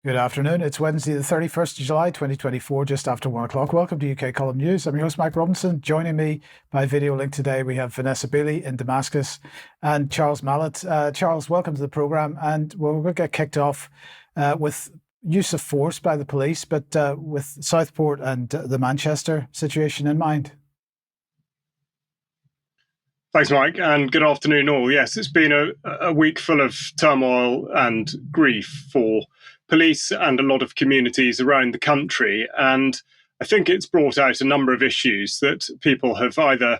Good afternoon. It's Wednesday, the 31st of July, 2024, just after 1 o'clock. Welcome to UK Column News. I'm your host, Mike Robinson. Joining me by video link today, we have Vanessa Beeley in Damascus and Charles Malet. Charles, welcome to the programme. And we're going to get kicked off with use of force by the police, but with Southport and the Manchester situation in mind. Thanks, Mike, and good afternoon all. Yes, it's been a week full of turmoil and grief for police and a lot of communities around the country. And I think it's brought out a number of issues that people have either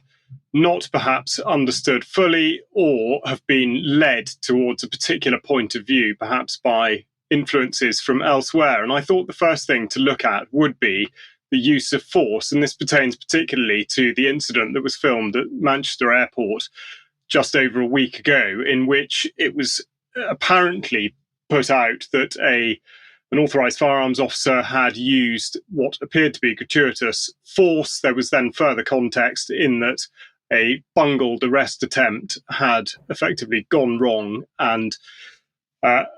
not perhaps understood fully or have been led towards a particular point of view, perhaps by influences from elsewhere. And I thought the first thing to look at would be the use of force. And this pertains particularly to the incident that was filmed at Manchester Airport just over a week ago, in which it was apparently put out that an authorised firearms officer had used what appeared to be gratuitous force. There was then further context in that a bungled arrest attempt had effectively gone wrong, and a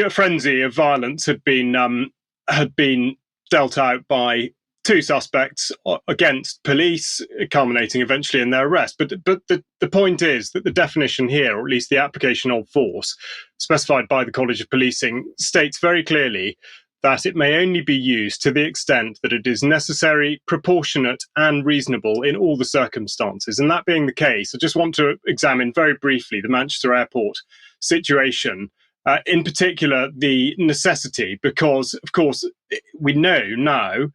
frenzy of violence had been dealt out by two suspects against police, culminating eventually in their arrest. But the point is that the definition here, or at least the application of force, specified by the College of Policing, states very clearly that it may only be used to the extent that it is necessary, proportionate, and reasonable in all the circumstances. And that being the case, I just want to examine very briefly the Manchester Airport situation. In particular, the necessity, because, of course, we know now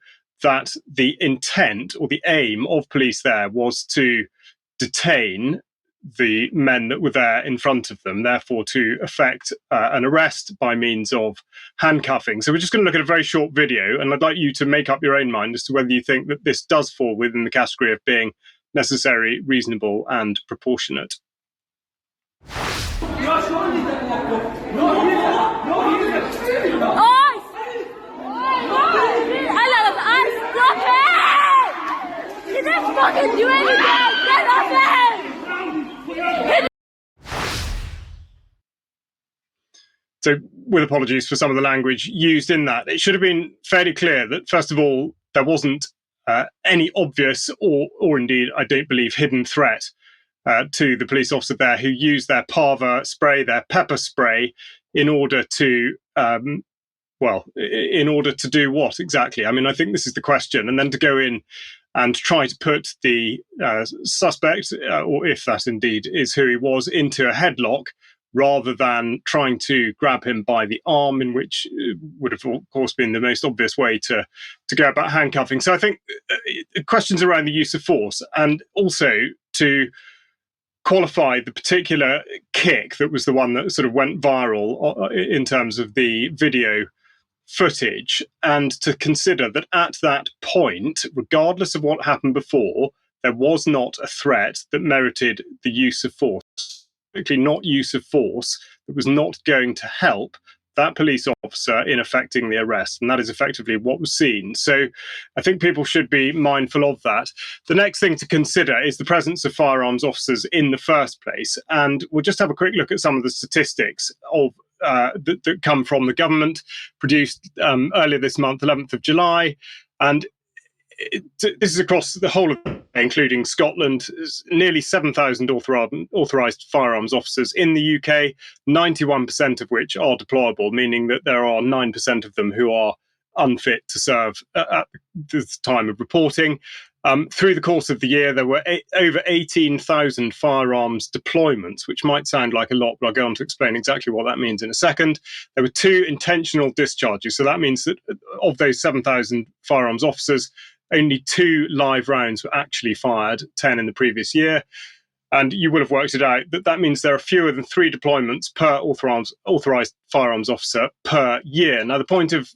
that the intent or the aim of police there was to detain the men that were there in front of them, therefore to effect an arrest by means of handcuffing. So we're just going to look at a very short video, and I'd like you to make up your own mind as to whether you think that this does fall within the category of being necessary, reasonable, and proportionate. Fucking do anything! Get off him! So, with apologies for some of the language used in that, it should have been fairly clear that, first of all, there wasn't any obvious or indeed, I don't believe, hidden threat to the police officer there who used their parva spray, their pepper spray, in order to in order to do what exactly? I mean, I think this is the question. And then to go in and try to put the suspect, or if that indeed is who he was, into a headlock, rather than trying to grab him by the arm, in which would have, of course, been the most obvious way to go about handcuffing. So I think questions around the use of force, and also to qualify the particular kick that was the one that sort of went viral in terms of the video footage, and to consider that at that point, regardless of what happened before, there was not a threat that merited the use of force, particularly not use of force that was not going to help that police officer in effecting the arrest. And that is effectively what was seen. So I think people should be mindful of that. The next thing to consider is the presence of firearms officers in the first place. And we'll just have a quick look at some of the statistics of that come from the government, produced earlier this month, 11th of July. And this is across the whole of, including Scotland, nearly 7,000 authorised firearms officers in the UK, 91% of which are deployable, meaning that there are 9% of them who are unfit to serve at the time of reporting. Through the course of the year, there were over 18,000 firearms deployments, which might sound like a lot, but I'll go on to explain exactly what that means in a second. There were 2 intentional discharges. So that means that of those 7,000 firearms officers, only 2 live rounds were actually fired, 10 in the previous year. And you will have worked it out that that means there are fewer than 3 deployments per authorised firearms officer per year. Now, the point of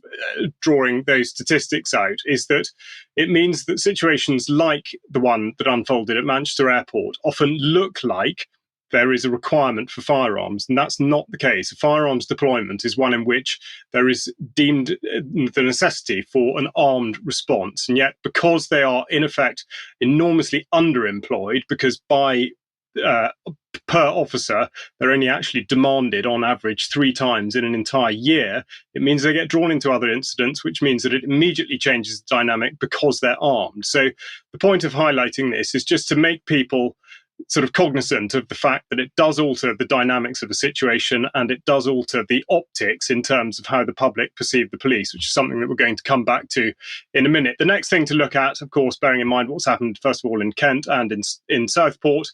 drawing those statistics out is that it means that situations like the one that unfolded at Manchester Airport often look like there is a requirement for firearms, and that's not the case. A firearms deployment is one in which there is deemed the necessity for an armed response. And yet, because they are, in effect, enormously underemployed, because by per officer, they're only actually demanded on average 3 times in an entire year. It means they get drawn into other incidents, which means that it immediately changes the dynamic because they're armed. So the point of highlighting this is just to make people sort of cognizant of the fact that it does alter the dynamics of the situation, and it does alter the optics in terms of how the public perceive the police, which is something that we're going to come back to in a minute. The next thing to look at, of course, bearing in mind what's happened, first of all, in Kent and in Southport,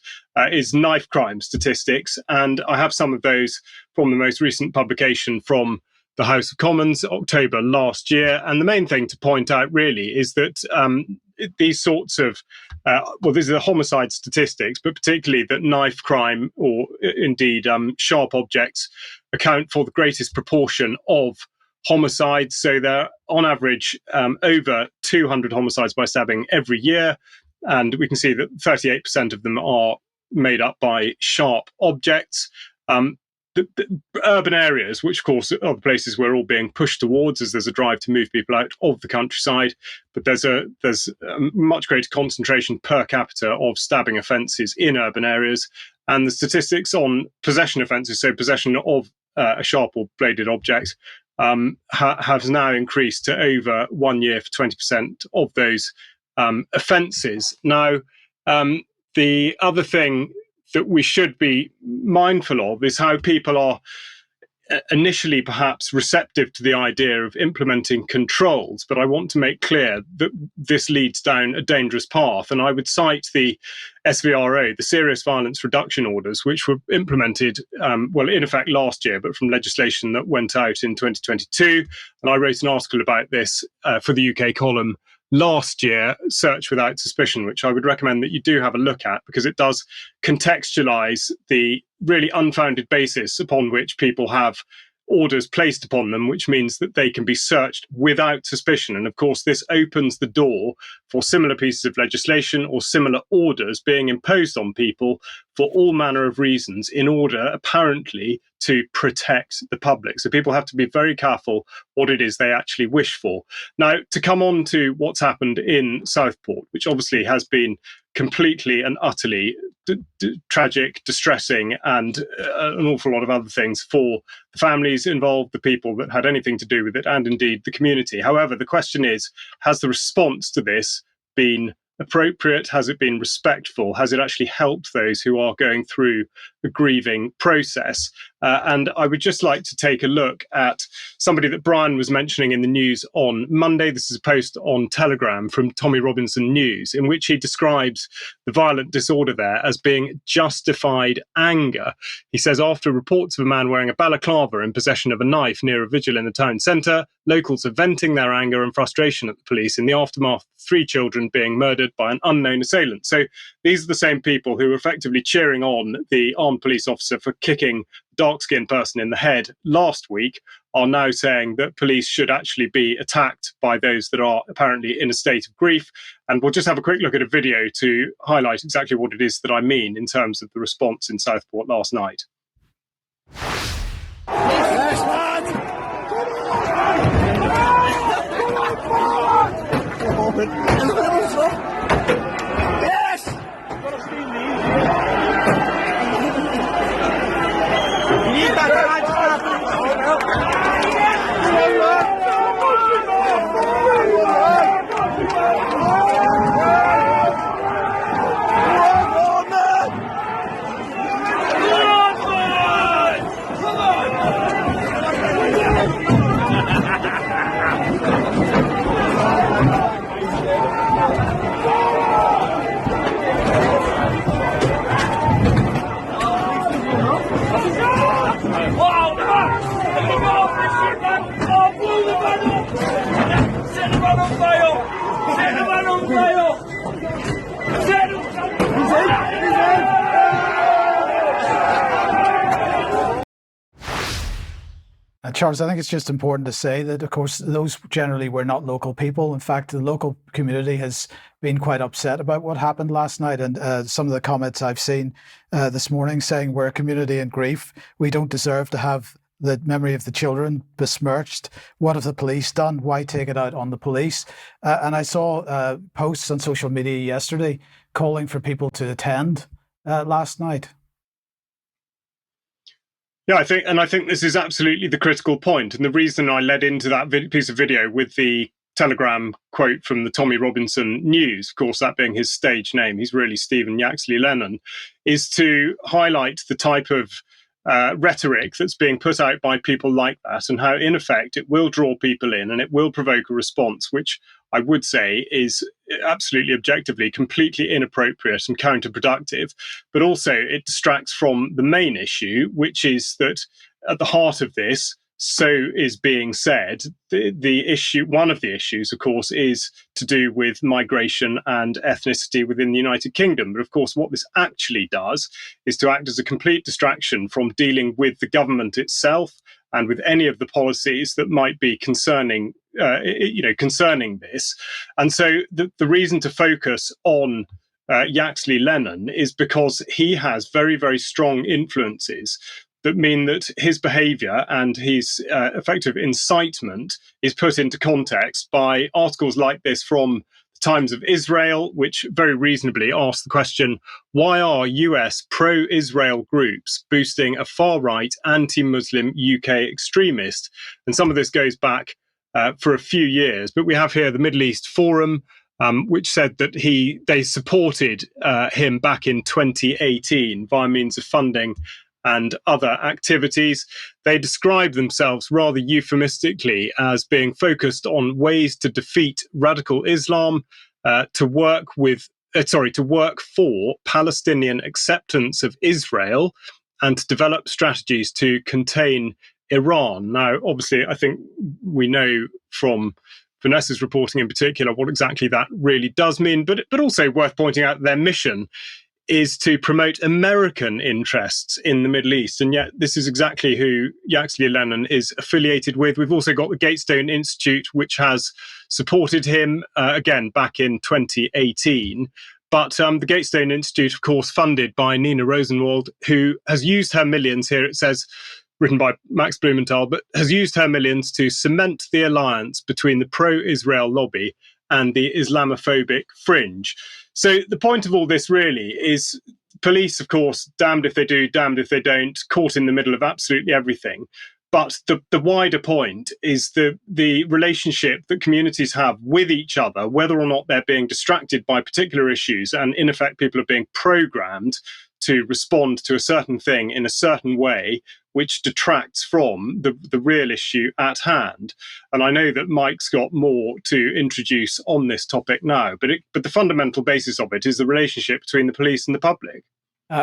is knife crime statistics. And I have some of those from the most recent publication from the House of Commons, October last year. And the main thing to point out really is that these sorts of, these are the homicide statistics, but particularly that knife crime or indeed sharp objects account for the greatest proportion of homicides. So they're on average over 200 homicides by stabbing every year. And we can see that 38% of them are made up by sharp objects. The urban areas, which of course are the places we're all being pushed towards as there's a drive to move people out of the countryside, but there's a much greater concentration per capita of stabbing offences in urban areas. And the statistics on possession offences, so possession of a sharp or bladed object, has now increased to over 1 year for 20% of those offences. Now, the other thing that we should be mindful of is how people are initially perhaps receptive to the idea of implementing controls, but I want to make clear that this leads down a dangerous path. And I would cite the SVRO, the Serious Violence Reduction Orders, which were implemented, in effect last year, but from legislation that went out in 2022. And I wrote an article about this for the UK column last year, Search Without Suspicion, which I would recommend that you do have a look at, because it does contextualize the really unfounded basis upon which people have orders placed upon them, which means that they can be searched without suspicion. And of course, this opens the door for similar pieces of legislation or similar orders being imposed on people for all manner of reasons in order, apparently, to protect the public. So people have to be very careful what it is they actually wish for. Now, to come on to what's happened in Southport, which obviously has been completely and utterly tragic, distressing, and an awful lot of other things for the families involved, the people that had anything to do with it, and indeed the community. However, the question is, has the response to this been appropriate? Has it been respectful? Has it actually helped those who are going through the grieving process? And I would just like to take a look at somebody that Brian was mentioning in the news on Monday. This is a post on Telegram from Tommy Robinson News, in which he describes the violent disorder there as being justified anger. He says, after reports of a man wearing a balaclava in possession of a knife near a vigil in the town centre, locals are venting their anger and frustration at the police in the aftermath of 3 children being murdered by an unknown assailant. So these are the same people who were effectively cheering on the armed police officer for kicking dark-skinned person in the head last week, are now saying that police should actually be attacked by those that are apparently in a state of grief. And we'll just have a quick look at a video to highlight exactly what it is that I mean in terms of the response in Southport last night. Charles, I think it's just important to say that, of course, those generally were not local people. In fact, the local community has been quite upset about what happened last night. And some of the comments I've seen this morning saying we're a community in grief. We don't deserve to have the memory of the children besmirched. What have the police done? Why take it out on the police? And I saw posts on social media yesterday calling for people to attend last night. Yeah, I think this is absolutely the critical point, and the reason I led into that piece of video with the Telegram quote from the Tommy Robinson News, of course that being his stage name, he's really Stephen Yaxley Lennon, is to highlight the type of rhetoric that's being put out by people like that, and how in effect it will draw people in and it will provoke a response, which I would say is absolutely objectively completely inappropriate and counterproductive, but also it distracts from the main issue, which is that at the heart of this, so is being said, the issue, one of the issues, of course, is to do with migration and ethnicity within the United Kingdom. But of course, what this actually does is to act as a complete distraction from dealing with the government itself and with any of the policies that might be concerning this. And so the reason to focus on Yaxley Lennon is because he has very, very strong influences that mean that his behaviour and his effective incitement is put into context by articles like this from the Times of Israel, which very reasonably ask the question, why are US pro-Israel groups boosting a far-right anti-Muslim UK extremist? And some of this goes back for a few years, but we have here the Middle East Forum, which said that they supported him back in 2018 via means of funding and other activities. They describe themselves rather euphemistically as being focused on ways to defeat radical Islam, to work for Palestinian acceptance of Israel, and to develop strategies to contain Iran. Now, obviously, I think we know from Vanessa's reporting in particular what exactly that really does mean, but also worth pointing out their mission is to promote American interests in the Middle East. And yet this is exactly who Yaxley Lennon is affiliated with. We've also got the Gatestone Institute, which has supported him, again, back in 2018. But the Gatestone Institute, of course, funded by Nina Rosenwald, who has used her millions, here it says, written by Max Blumenthal, but has used her millions to cement the alliance between the pro-Israel lobby and the Islamophobic fringe. So the point of all this really is police, of course, damned if they do, damned if they don't, caught in the middle of absolutely everything. But the wider point is the relationship that communities have with each other, whether or not they're being distracted by particular issues, and in effect people are being programmed to respond to a certain thing in a certain way, which detracts from the real issue at hand. And I know that Mike's got more to introduce on this topic now, but the fundamental basis of it is the relationship between the police and the public.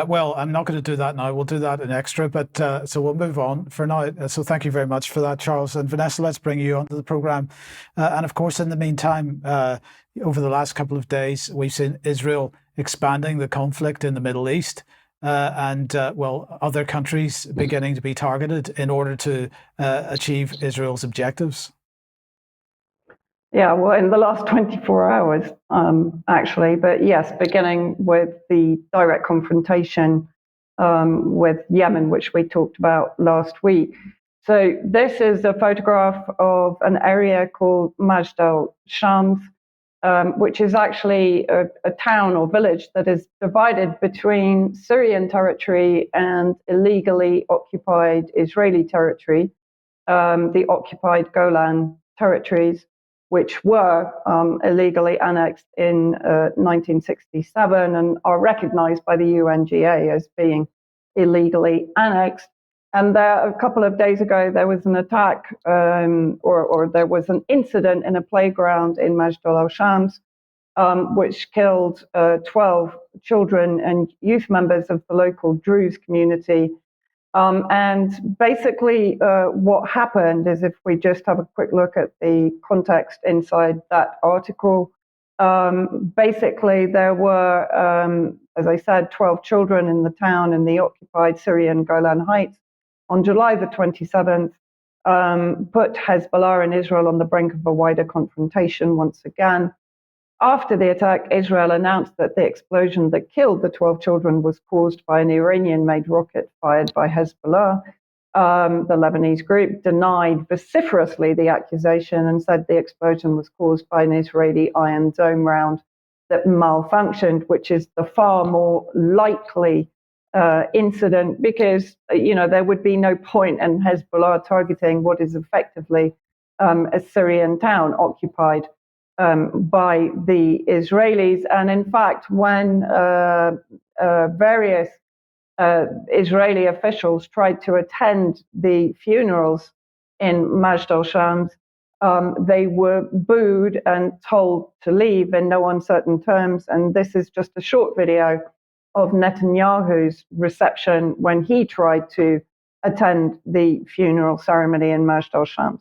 Well, I'm not going to do that now. We'll do that in extra, but so we'll move on for now. So thank you very much for that, Charles. And Vanessa, let's bring you onto the programme. And of course, in the meantime, over the last couple of days, we've seen Israel expanding the conflict in the Middle East. And other countries beginning to be targeted in order to achieve Israel's objectives? Yeah, well, in the last 24 hours, actually, but yes, beginning with the direct confrontation with Yemen, which we talked about last week. So this is a photograph of an area called Majd al-Shams, which is actually a town or village that is divided between Syrian territory and illegally occupied Israeli territory, the occupied Golan territories, which were illegally annexed in 1967 and are recognized by the UNGA as being illegally annexed. And there, a couple of days ago, there was an attack or there was an incident in a playground in Majd al-Shams, which killed 12 children and youth members of the local Druze community. And basically what happened is, if we just have a quick look at the context inside that article, basically there were, as I said, 12 children in the town in the occupied Syrian Golan Heights. On July the 27th, put Hezbollah and Israel on the brink of a wider confrontation once again. After the attack, Israel announced that the explosion that killed the 12 children was caused by an Iranian-made rocket fired by Hezbollah. The Lebanese group denied vociferously the accusation and said the explosion was caused by an Israeli Iron Dome round that malfunctioned, which is the far more likely incident, because there would be no point in Hezbollah targeting what is effectively a Syrian town occupied by the Israelis. And in fact, when various Israeli officials tried to attend the funerals in Majd al-Shams, they were booed and told to leave in no uncertain terms. And this is just a short video of Netanyahu's reception when he tried to attend the funeral ceremony in Majd al-Shams.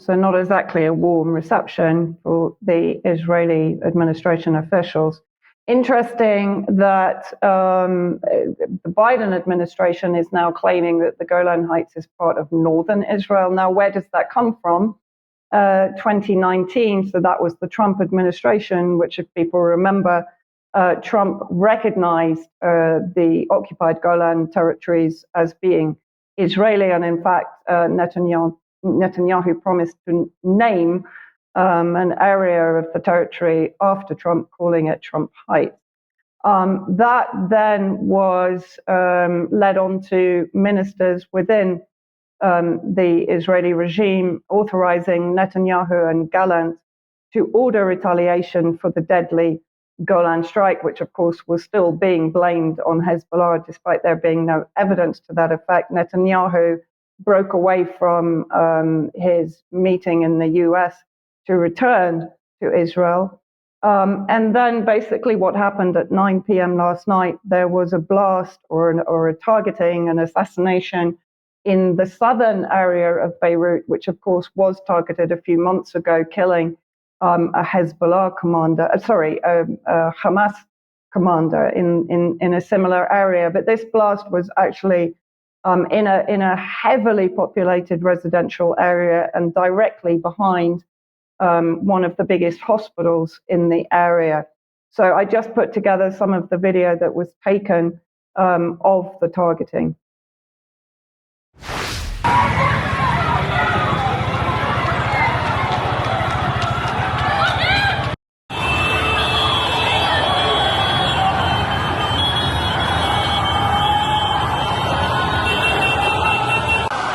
So not exactly a warm reception for the Israeli administration officials. Interesting that the Biden administration is now claiming that the Golan Heights is part of northern Israel. Now, where does that come from? 2019, so that was the Trump administration, which, if people remember, Trump recognized the occupied Golan territories as being Israeli, and in fact, Netanyahu promised to name an area of the territory after Trump, calling it Trump Heights. That then was led on to ministers within the Israeli regime authorizing Netanyahu and Gallant to order retaliation for the deadly Golan strike, which of course was still being blamed on Hezbollah, despite there being no evidence to that effect. Netanyahu broke away from his meeting in the US to return to Israel. And then basically what happened at 9 p.m. last night, there was a blast or a targeting, an assassination in the southern area of Beirut, which of course was targeted a few months ago, killing a Hezbollah commander, a Hamas commander in a similar area. But this blast was actually in a heavily populated residential area and directly behind one of the biggest hospitals in the area. So I just put together some of the video that was taken of the targeting.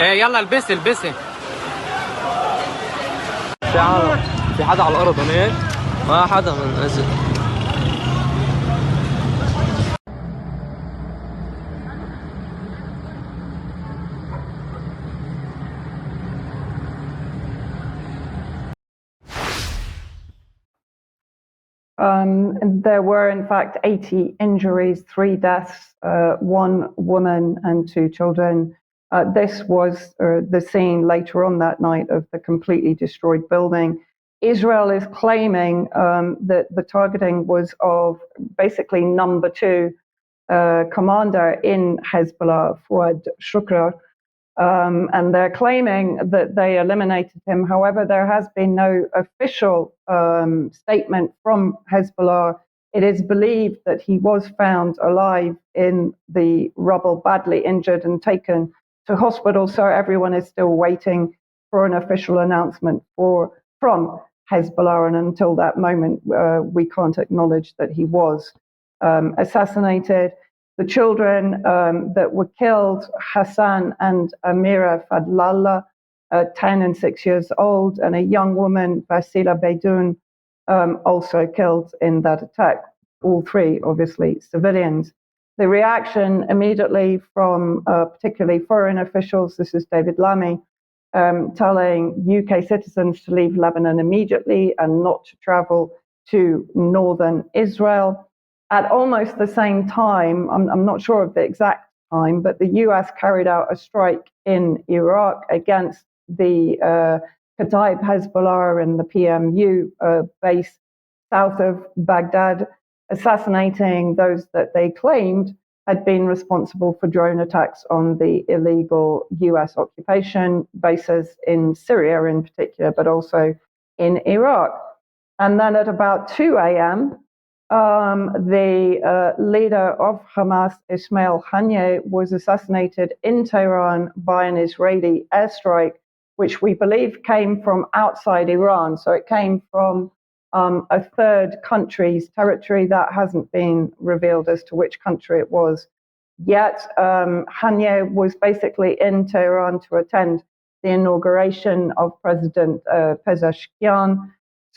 يلا البسي في عالم، في حدا على الارض هناك، ما حدا من نزل. There were, in fact, 80 injuries, 3 deaths, 1 woman and 2 children. This was the scene later on that night of the completely destroyed building. Israel is claiming that the targeting was of basically number 2 commander in Hezbollah, Fouad Shukr, and they're claiming that they eliminated him. However, there has been no official statement from Hezbollah. It is believed that he was found alive in the rubble, badly injured and taken to hospital. So everyone is still waiting for an official announcement from Hezbollah. And until that moment, we can't acknowledge that he was assassinated. The children that were killed, Hassan and Amira Fadlallah, 10 and 6 years old, and a young woman, Basila Beidoun, also killed in that attack. All 3, obviously, civilians. The reaction immediately from particularly foreign officials, this is David Lammy, telling UK citizens to leave Lebanon immediately and not to travel to northern Israel. At almost the same time, I'm not sure of the exact time, but the US carried out a strike in Iraq against the Kataib Hezbollah and the PMU base south of Baghdad, assassinating those that they claimed had been responsible for drone attacks on the illegal US occupation bases in Syria in particular, but also in Iraq. And then at about 2 a.m., the leader of Hamas, Ismail Haniyeh, was assassinated in Tehran by an Israeli airstrike, which we believe came from outside Iran. So it came from a third country's territory. That hasn't been revealed as to which country it was yet. Haniyeh was basically in Tehran to attend the inauguration of President Pezeshkian.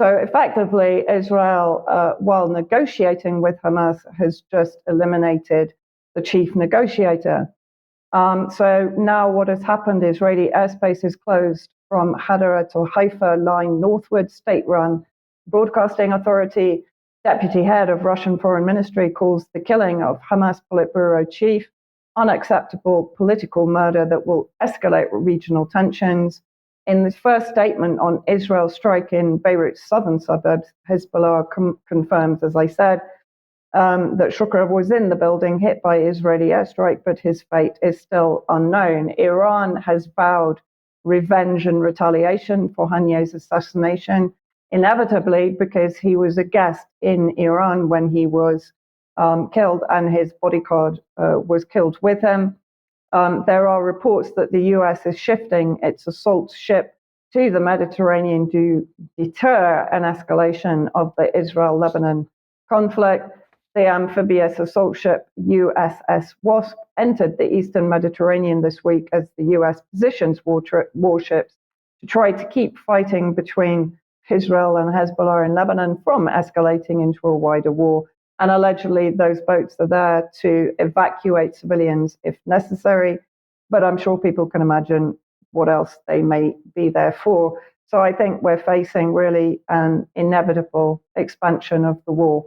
So effectively, Israel, while negotiating with Hamas, has just eliminated the chief negotiator. So now what has happened, Israeli airspace is closed from Hadara to Haifa line northward. State-run broadcasting authority deputy head of Russian foreign ministry calls the killing of Hamas Politburo chief unacceptable political murder that will escalate regional tensions. In the first statement on Israel's strike in Beirut's southern suburbs, Hezbollah confirms, as I said, that Shukra was in the building hit by Israeli airstrike, but his fate is still unknown. Iran has vowed revenge and retaliation for Haniyeh's assassination, inevitably because he was a guest in Iran when he was killed and his bodyguard was killed with him. There are reports that the US is shifting its assault ship to the Mediterranean to deter an escalation of the Israel-Lebanon conflict. The amphibious assault ship USS Wasp entered the eastern Mediterranean this week as the US positions warships to try to keep fighting between Israel and Hezbollah in Lebanon from escalating into a wider war. And allegedly, those boats are there to evacuate civilians if necessary. But I'm sure people can imagine what else they may be there for. So I think we're facing really an inevitable expansion of the war.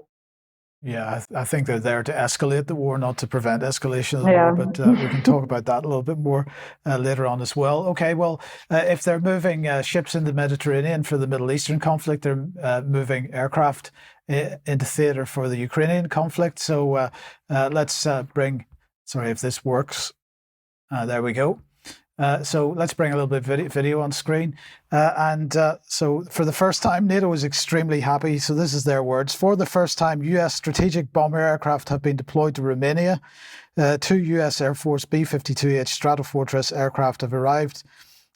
Yeah, I think they're there to escalate the war, not to prevent escalation of the war. But we can talk about that a little bit more later on as well. Okay, well, if they're moving ships in the Mediterranean for the Middle Eastern conflict, they're moving aircraft into theater for the Ukrainian conflict. So let's bring, sorry if this works. There we go. So let's bring a little bit of video on screen. So for the first time, NATO is extremely happy. So this is their words. For the first time, US strategic bomber aircraft have been deployed to Romania. 2 US Air Force B-52H Stratofortress aircraft have arrived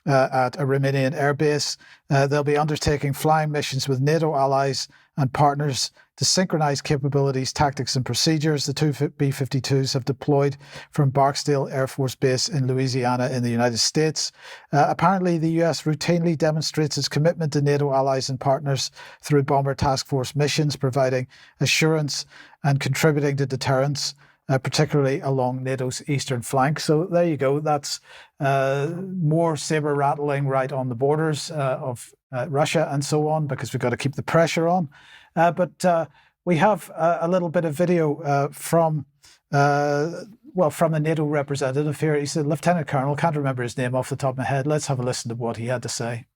at a Romanian airbase. They'll be undertaking flying missions with NATO allies and partners to synchronize capabilities, tactics and procedures. The 2 B-52s have deployed from Barksdale Air Force Base in Louisiana in the United States. Apparently, the US routinely demonstrates its commitment to NATO allies and partners through bomber task force missions, providing assurance and contributing to deterrence, particularly along NATO's eastern flank. So there you go. That's more saber rattling right on the borders of Russia and so on, because we've got to keep the pressure on. But we have a little bit of video from the NATO representative here. He's a lieutenant colonel. Can't remember his name off the top of my head. Let's have a listen to what he had to say.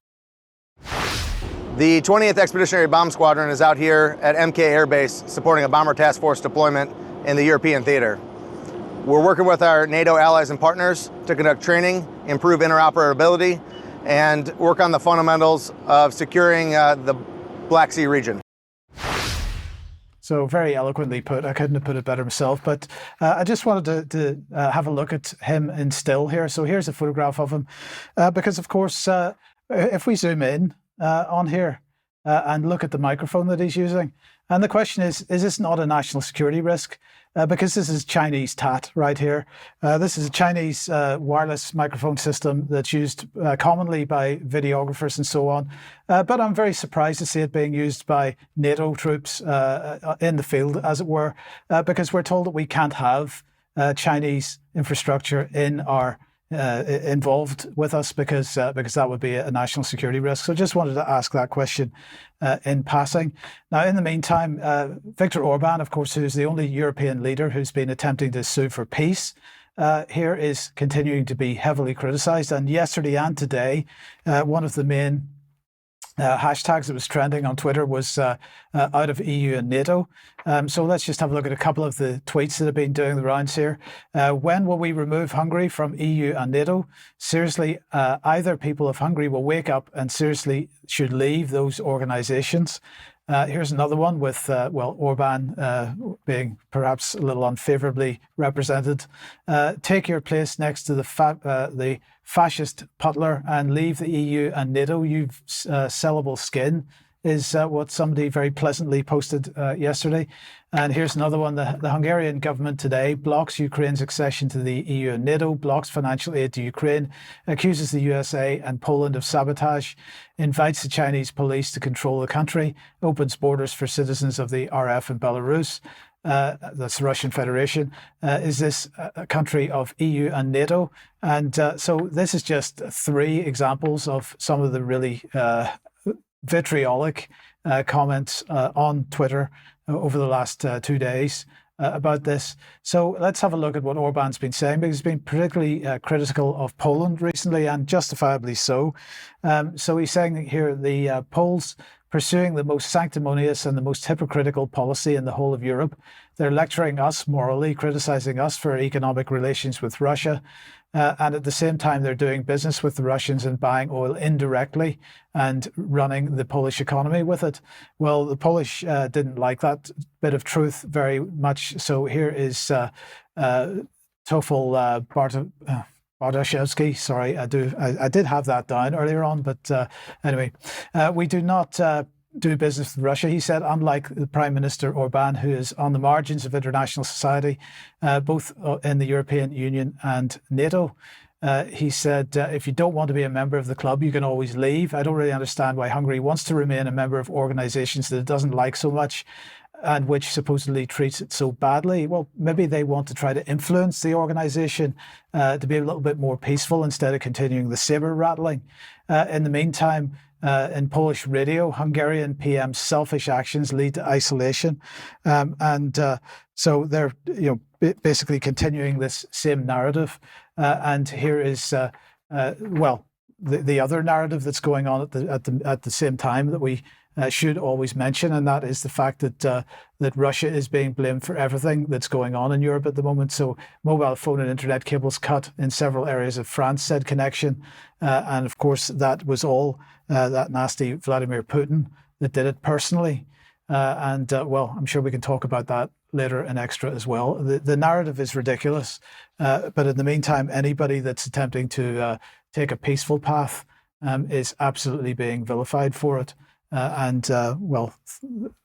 The 20th Expeditionary Bomb Squadron is out here at MK Air Base supporting a bomber task force deployment in the European theater. We're working with our NATO allies and partners to conduct training, improve interoperability, and work on the fundamentals of securing the Black Sea region. So very eloquently put. I couldn't have put it better myself. But I just wanted to have a look at him in still here. So here's a photograph of him. Because, of course, if we zoom in on here and look at the microphone that he's using, and the question is this not a national security risk? Because this is Chinese TAT right here. This is a Chinese wireless microphone system that's used commonly by videographers and so on. But I'm very surprised to see it being used by NATO troops in the field, as it were, because we're told that we can't have Chinese infrastructure in our involved with us because that would be a national security risk. So just wanted to ask that question in passing. Now, in the meantime, Viktor Orban, of course, who's the only European leader who's been attempting to sue for peace, here is continuing to be heavily criticized. And yesterday and today, one of the main hashtags that was trending on Twitter was out of EU and NATO. So let's just have a look at a couple of the tweets that have been doing the rounds here. When will we remove Hungary from EU and NATO? Seriously, either people of Hungary will wake up and seriously should leave those organizations. Here's another one with, Orban being perhaps a little unfavorably represented. Take your place next to the fascist Putler and leave the EU and NATO. You've sellable skin, is what somebody very pleasantly posted yesterday. And here's another one. The Hungarian government today blocks Ukraine's accession to the EU and NATO, blocks financial aid to Ukraine, accuses the USA and Poland of sabotage, invites the Chinese police to control the country, opens borders for citizens of the RF and Belarus. That's the Russian Federation. Is this a country of EU and NATO? And so this is just 3 examples of some of the really vitriolic comments on Twitter over the last 2 days about this. So let's have a look at what Orban's been saying, because he's been particularly critical of Poland recently, and justifiably so. So he's saying here the Poles pursuing the most sanctimonious and the most hypocritical policy in the whole of Europe. They're lecturing us morally, criticizing us for economic relations with Russia. And at the same time, they're doing business with the Russians and buying oil indirectly and running the Polish economy with it. Well, the Polish didn't like that bit of truth very much. So here is Tofel Bartoszewski. Sorry, I did have that down earlier on, but anyway, we do not do business with Russia, he said, unlike the Prime Minister Orban, who is on the margins of international society, both in the European Union and NATO. He said, if you don't want to be a member of the club, you can always leave. I don't really understand why Hungary wants to remain a member of organizations that it doesn't like so much and which supposedly treats it so badly. Well, maybe they want to try to influence the organization to be a little bit more peaceful instead of continuing the saber rattling. In the meantime, in Polish radio, Hungarian PM's selfish actions lead to isolation. So they're basically continuing this same narrative. And here is, the other narrative that's going on at the same time that we should always mention, and that is the fact that Russia is being blamed for everything that's going on in Europe at the moment. So mobile phone and internet cables cut in several areas of France, said Connection. And of course, that was all that nasty Vladimir Putin that did it personally. I'm sure we can talk about that later in Extra as well. The narrative is ridiculous. But in the meantime, anybody that's attempting to take a peaceful path is absolutely being vilified for it.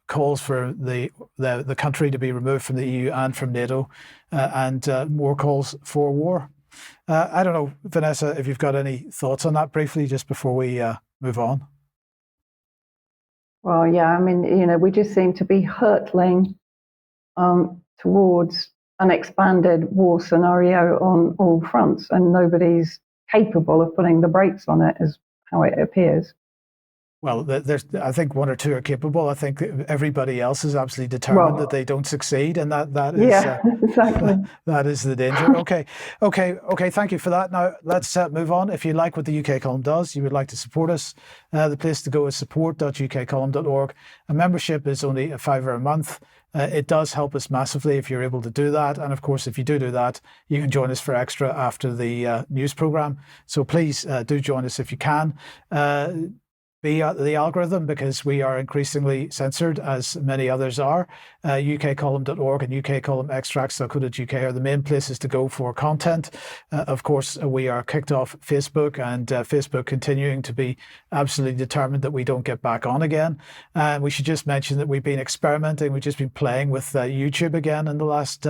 Calls for the country to be removed from the EU and from NATO, and more calls for war. I don't know, Vanessa, if you've got any thoughts on that briefly, just before we move on. Well, yeah, I mean, we just seem to be hurtling towards an expanded war scenario on all fronts, and nobody's capable of putting the brakes on it, is how it appears. Well, I think 1 or 2 are capable. I think everybody else is absolutely determined that they don't succeed, and that is exactly. That is the danger. Okay. Thank you for that. Now let's move on. If you like what the UK Column does, you would like to support us, the place to go is support.ukcolumn.org. A membership is only £5 a month. It does help us massively if you're able to do that. And of course, if you do that, you can join us for Extra after the news programme. So please do join us if you can. Be the algorithm, because we are increasingly censored, as many others are. ukcolumn.org and ukcolumnextracts.co.uk are the main places to go for content. Of course, we are kicked off Facebook, and Facebook continuing to be absolutely determined that we don't get back on again. And we should just mention that we've been experimenting. We've just been playing with YouTube again in the last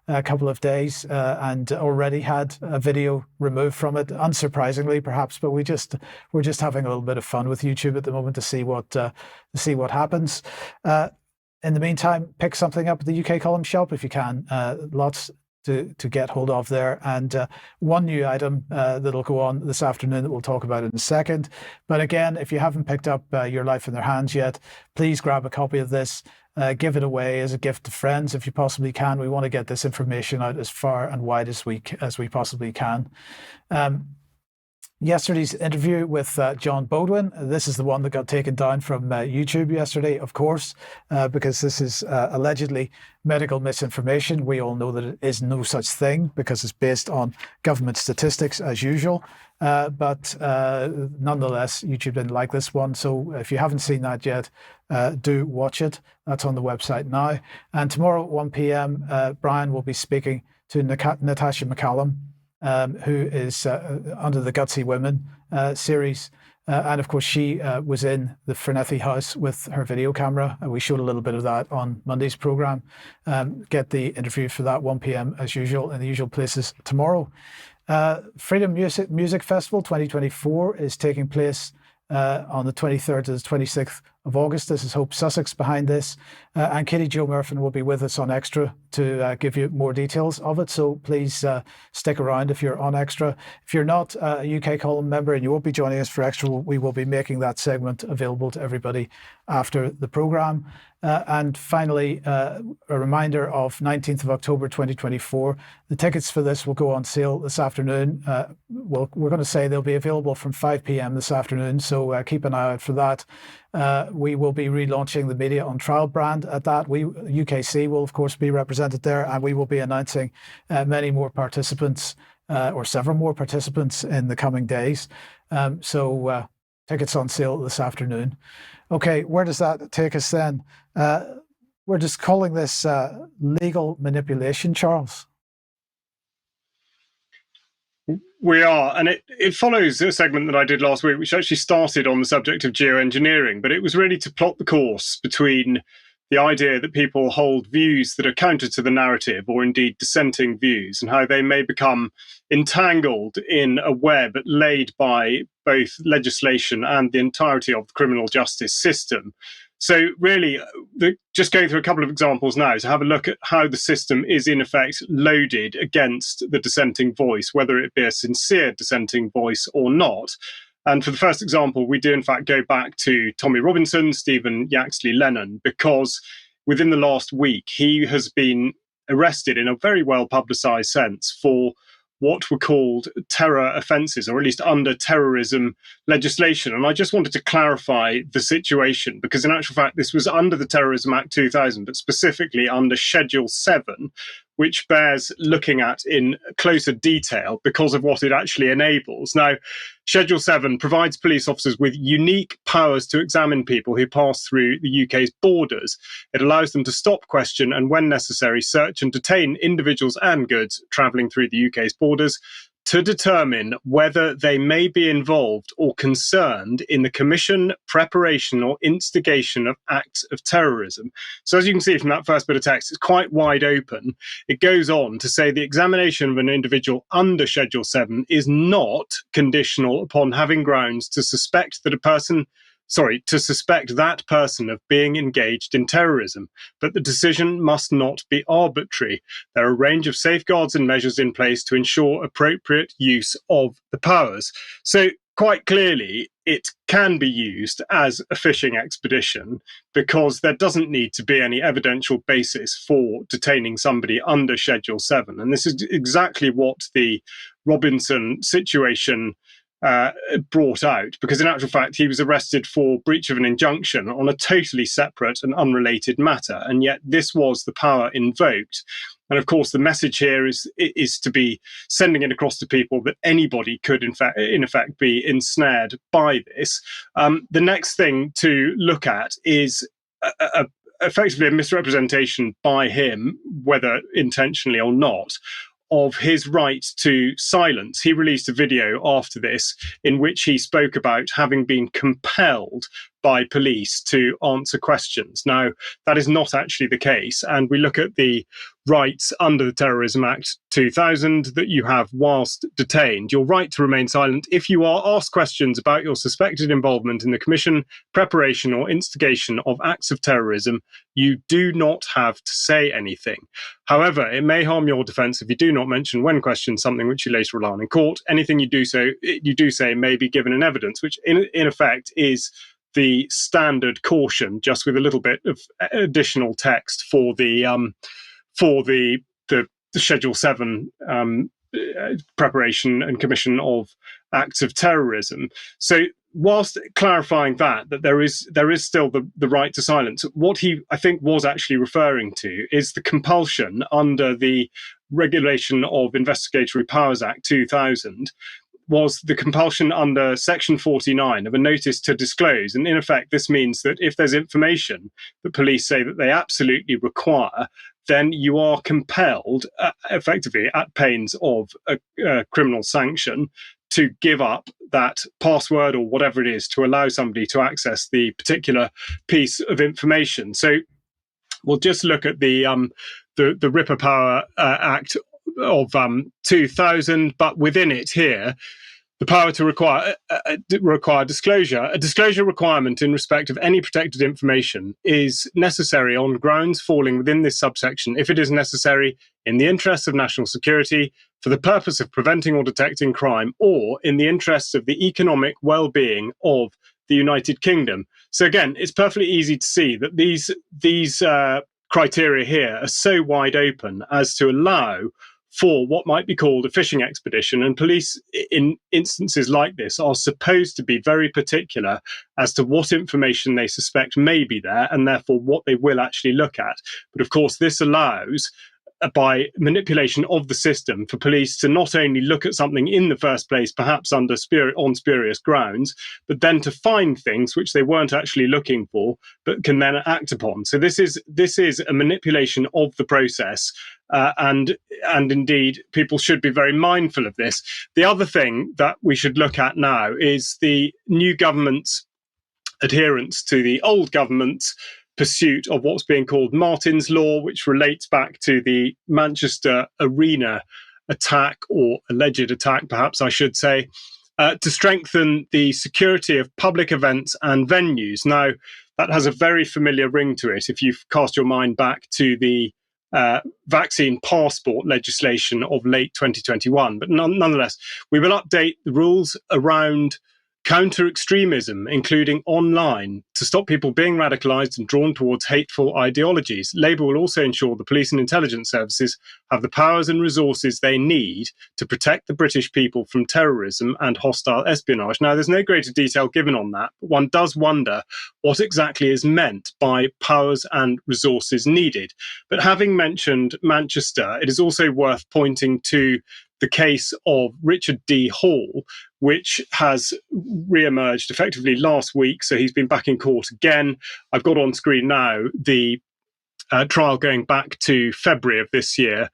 couple of days, and already had a video removed from it, unsurprisingly perhaps, but we're just having a little bit of fun with YouTube at the moment to see what happens. In the meantime, pick something up at the UK Column shop if you can. Lots to get hold of there. And one new item that'll go on this afternoon that we'll talk about in a second. But again, if you haven't picked up Your Life in Their Hands yet, please grab a copy of this. Give it away as a gift to friends if you possibly can. We want to get this information out as far and wide as we possibly can. Yesterday's interview with John Bodwin. This is the one that got taken down from YouTube yesterday, of course, because this is allegedly medical misinformation. We all know that it is no such thing because it's based on government statistics as usual. But nonetheless, YouTube didn't like this one. So if you haven't seen that yet, do watch it. That's on the website now. And tomorrow at 1 p.m, Brian will be speaking to Natasha McCallum, who is under the Gutsy Women series. And of course, she was in the Frenethi house with her video camera. We showed a little bit of that on Monday's program. Get the interview for that 1 p.m. as usual in the usual places tomorrow. Freedom Music Festival 2024 is taking place on the 23rd to the 26th of August. This is Hope Sussex behind this. And Katie Jo Murfin will be with us on Extra to give you more details of it. So please stick around if you're on Extra. If you're not a UK Column member and you won't be joining us for Extra, we will be making that segment available to everybody after the programme. And finally, a reminder of 19th of October 2024. The tickets for this will go on sale this afternoon. We're going to say they'll be available from 5 p.m. this afternoon, so keep an eye out for that. We will be relaunching the Media on Trial brand at that. UKC will, of course, be represented there, and we will be announcing many more participants, or several more participants in the coming days. So tickets on sale this afternoon. Okay, where does that take us then? We're just calling this legal manipulation, Charles. We are, and it follows a segment that I did last week, which actually started on the subject of geoengineering, but it was really to plot the course between the idea that people hold views that are counter to the narrative, or indeed dissenting views, and how they may become entangled in a web laid by both legislation and the entirety of the criminal justice system. So really, just going through a couple of examples now to have a look at how the system is in effect loaded against the dissenting voice, whether it be a sincere dissenting voice or not. And for the first example, we do in fact go back to Tommy Robinson, Stephen Yaxley Lennon, because within the last week, he has been arrested in a very well publicized sense for what were called terror offences, or at least under terrorism legislation. And I just wanted to clarify the situation, because in actual fact, this was under the Terrorism Act 2000, but specifically under Schedule 7, which bears looking at in closer detail because of what it actually enables. Now, Schedule 7 provides police officers with unique powers to examine people who pass through the UK's borders. It allows them to stop, question, and when necessary, search and detain individuals and goods travelling through the UK's borders to determine whether they may be involved or concerned in the commission, preparation, or instigation of acts of terrorism. So as you can see from that first bit of text, it's quite wide open. It goes on to say the examination of an individual under Schedule 7 is not conditional upon having grounds to suspect that that person of being engaged in terrorism, but the decision must not be arbitrary. There are a range of safeguards and measures in place to ensure appropriate use of the powers. So quite clearly, it can be used as a fishing expedition because there doesn't need to be any evidential basis for detaining somebody under Schedule 7. And this is exactly what the Robinson situation brought out, because in actual fact he was arrested for breach of an injunction on a totally separate and unrelated matter, and yet this was the power invoked. And of course the message here is to be sending it across to people that anybody could in effect be ensnared by this. The next thing to look at is effectively a misrepresentation by him, whether intentionally or not, of his right to silence. He released a video after this in which he spoke about having been compelled by police to answer questions. Now, that is not actually the case. And we look at the rights under the Terrorism Act 2000 that you have whilst detained. Your right to remain silent if you are asked questions about your suspected involvement in the commission, preparation, or instigation of acts of terrorism. You do not have to say anything. However, it may harm your defence if you do not mention when questioned something which you later rely on in court. Anything you do say may be given in evidence, which in effect is the standard caution, just with a little bit of additional text for the Schedule 7 preparation and commission of acts of terrorism. So whilst clarifying that there is still the right to silence, what he, I think, was actually referring to is the compulsion under the Regulation of Investigatory Powers Act 2000, was the compulsion under Section 49 of a notice to disclose. And in effect, this means that if there's information that police say that they absolutely require, then you are compelled, effectively at pains of a criminal sanction, to give up that password or whatever it is to allow somebody to access the particular piece of information. So we'll just look at the Ripper Power Act of 2000, but within it here, the power to require disclosure. A disclosure requirement in respect of any protected information is necessary on grounds falling within this subsection if it is necessary in the interests of national security, for the purpose of preventing or detecting crime, or in the interests of the economic well-being of the United Kingdom. So again, it's perfectly easy to see that these criteria here are so wide open as to allow for what might be called a fishing expedition. And police in instances like this are supposed to be very particular as to what information they suspect may be there, and therefore what they will actually look at. But of course, this allows, by manipulation of the system, for police to not only look at something in the first place, perhaps on spurious grounds, but then to find things which they weren't actually looking for, but can then act upon. So this is a manipulation of the process, and indeed people should be very mindful of this. The other thing that we should look at now is the new government's adherence to the old government's pursuit of what's being called Martin's Law, which relates back to the Manchester Arena attack, or alleged attack, perhaps I should say, to strengthen the security of public events and venues. Now, that has a very familiar ring to it if you cast your mind back to the vaccine passport legislation of late 2021. But nonetheless, we will update the rules around counter-extremism, including online, to stop people being radicalised and drawn towards hateful ideologies. Labour will also ensure the police and intelligence services have the powers and resources they need to protect the British people from terrorism and hostile espionage. Now, there's no greater detail given on that, but one does wonder what exactly is meant by powers and resources needed. But having mentioned Manchester, it is also worth pointing to the case of Richard D. Hall, which has re-emerged effectively last week. So he's been back in court again. I've got on screen now the trial going back to February of this year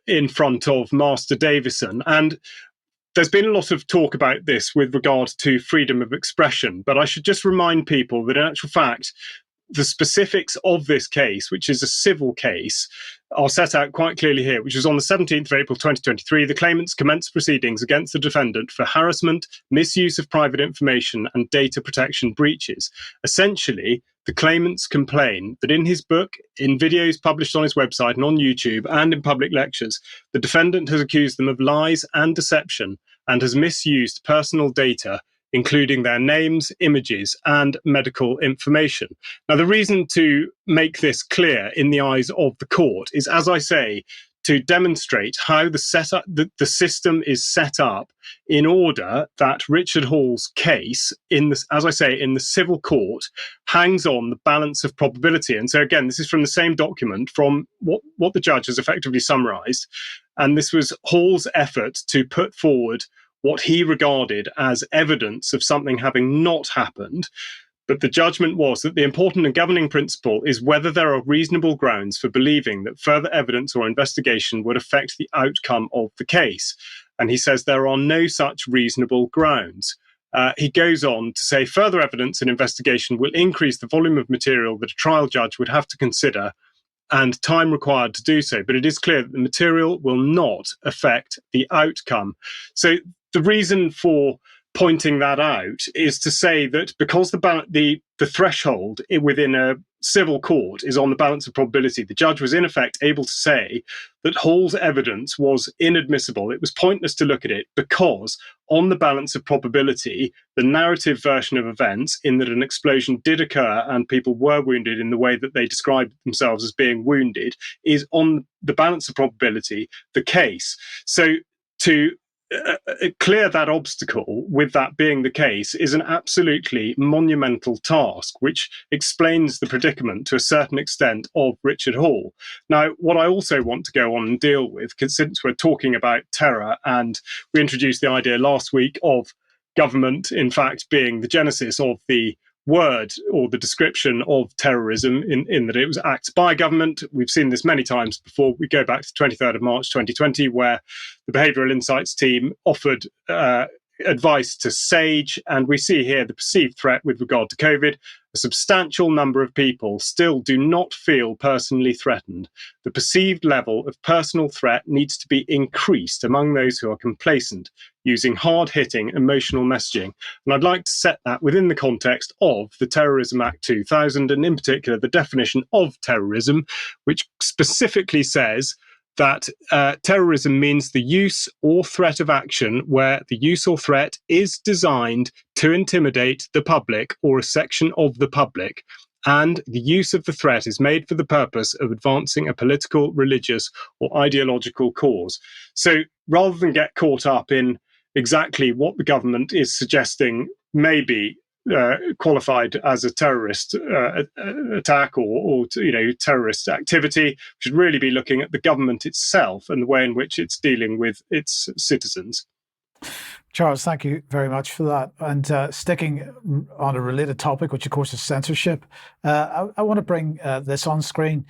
in front of Master Davison. And there's been a lot of talk about this with regard to freedom of expression, but I should just remind people that in actual fact, the specifics of this case, which is a civil case, are set out quite clearly here, which was on the 17th of April 2023. The claimants commenced proceedings against the defendant for harassment, misuse of private information, and data protection breaches. Essentially, the claimants complain that in his book, in videos published on his website and on YouTube, and in public lectures, the defendant has accused them of lies and deception and has misused personal data, including their names, images, and medical information. Now, the reason to make this clear in the eyes of the court is, as I say, to demonstrate how the system is set up in order that Richard Hall's case, as I say, in the civil court, hangs on the balance of probability. And so, again, this is from the same document, from what the judge has effectively summarised. And this was Hall's effort to put forward what he regarded as evidence of something having not happened. But the judgment was that the important and governing principle is whether there are reasonable grounds for believing that further evidence or investigation would affect the outcome of the case. And he says there are no such reasonable grounds. he goes on to say further evidence and investigation will increase the volume of material that a trial judge would have to consider and time required to do so. But it is clear that the material will not affect the outcome. So the reason for pointing that out is to say that because the threshold within a civil court is on the balance of probability, the judge was in effect able to say that Hall's evidence was inadmissible. It was pointless to look at it because on the balance of probability, the narrative version of events in that an explosion did occur and people were wounded in the way that they described themselves as being wounded is on the balance of probability the case. So to clear that obstacle with that being the case is an absolutely monumental task, which explains the predicament to a certain extent of Richard Hall. Now, what I also want to go on and deal with, because since we're talking about terror and we introduced the idea last week of government, in fact, being the genesis of the word or the description of terrorism in that it was acts by government. We've seen this many times before. We go back to 23rd of March 2020, where the Behavioural Insights team offered advice to SAGE, and we see here the perceived threat with regard to COVID. A substantial number of people still do not feel personally threatened. The perceived level of personal threat needs to be increased among those who are complacent, using hard-hitting emotional messaging. And I'd like to set that within the context of the Terrorism Act 2000, and in particular the definition of terrorism, which specifically says that terrorism means the use or threat of action where the use or threat is designed to intimidate the public or a section of the public, and the use of the threat is made for the purpose of advancing a political, religious, or ideological cause. So rather than get caught up in exactly what the government is suggesting may be qualified as a terrorist attack or terrorist activity, we should really be looking at the government itself and the way in which it's dealing with its citizens. Charles, thank you very much for that. And sticking on a related topic, which of course is censorship, I want to bring this on screen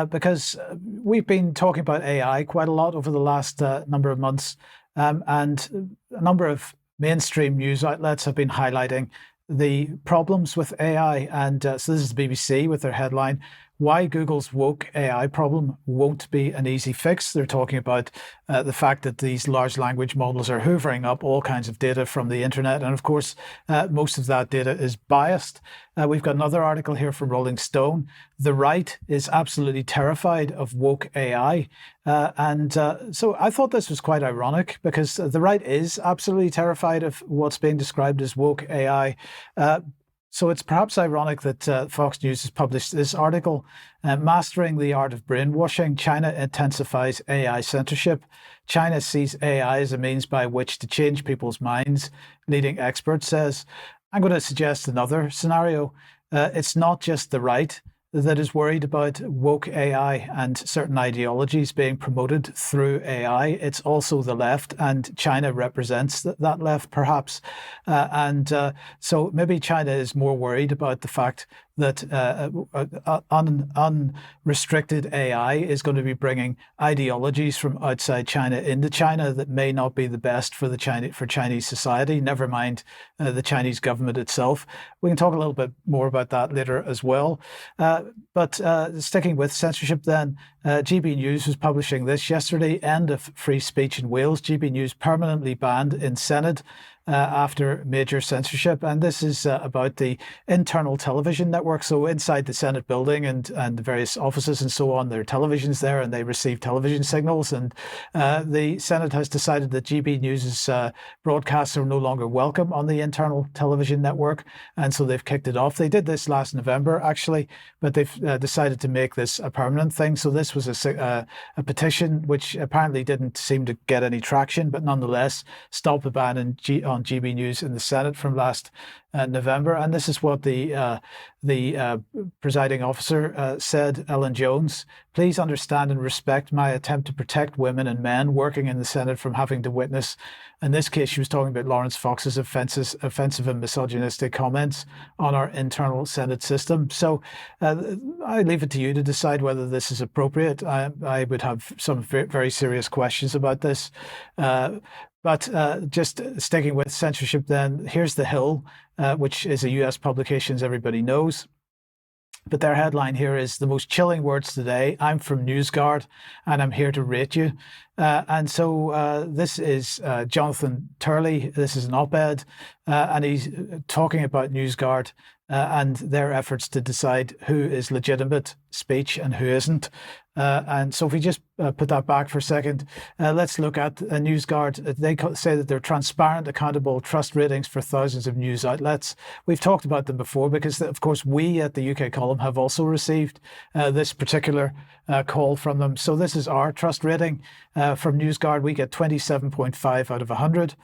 because we've been talking about AI quite a lot over the last number of months, and a number of mainstream news outlets have been highlighting the problems with AI. And so this is the BBC with their headline, "Why Google's woke AI problem won't be an easy fix." They're talking about the fact that these large language models are hoovering up all kinds of data from the internet. And of course, most of that data is biased. We've got another article here from Rolling Stone. The right is absolutely terrified of woke AI. So I thought this was quite ironic because the right is absolutely terrified of what's being described as woke AI. So it's perhaps ironic that Fox News has published this article, Mastering the Art of Brainwashing, China Intensifies AI Censorship. China sees AI as a means by which to change people's minds, leading expert says. I'm going to suggest another scenario. It's not just the right that is worried about woke AI and certain ideologies being promoted through AI. It's also the left, and China represents that left, perhaps. So maybe China is more worried about the fact that unrestricted AI is going to be bringing ideologies from outside China into China that may not be the best for Chinese society, never mind the Chinese government itself. We can talk a little bit more about that later as well. But sticking with censorship then, GB News was publishing this yesterday, End of Free Speech in Wales. GB News permanently banned in Senate after major censorship. And this is about the internal television network. So inside the Senate building and the various offices and so on, there are televisions there and they receive television signals. And the Senate has decided that GB News's broadcasts are no longer welcome on the internal television network. And so they've kicked it off. They did this last November, actually, but they've decided to make this a permanent thing. So this was a petition which apparently didn't seem to get any traction, but nonetheless, stop the ban on GB News in the Senate from last November. And this is what the presiding officer said, Ellen Jones. "Please understand and respect my attempt to protect women and men working in the Senate from having to witness." In this case, she was talking about Lawrence Fox's offensive and misogynistic comments on our internal Senate system. So I leave it to you to decide whether this is appropriate. I would have some very serious questions about this. But just sticking with censorship then, here's The Hill, which is a US publication, as everybody knows. But their headline here is "The most chilling words today. I'm from NewsGuard and I'm here to rate you." And so this is Jonathan Turley. This is an op-ed, and he's talking about NewsGuard and their efforts to decide who is legitimate speech and who isn't. And so if we just put that back for a second, let's look at NewsGuard. They say that they're transparent, accountable, trust ratings for thousands of news outlets. We've talked about them before because, of course, we at the UK column have also received this particular call from them. So this is our trust rating from NewsGuard. We get 27.5 out of 100.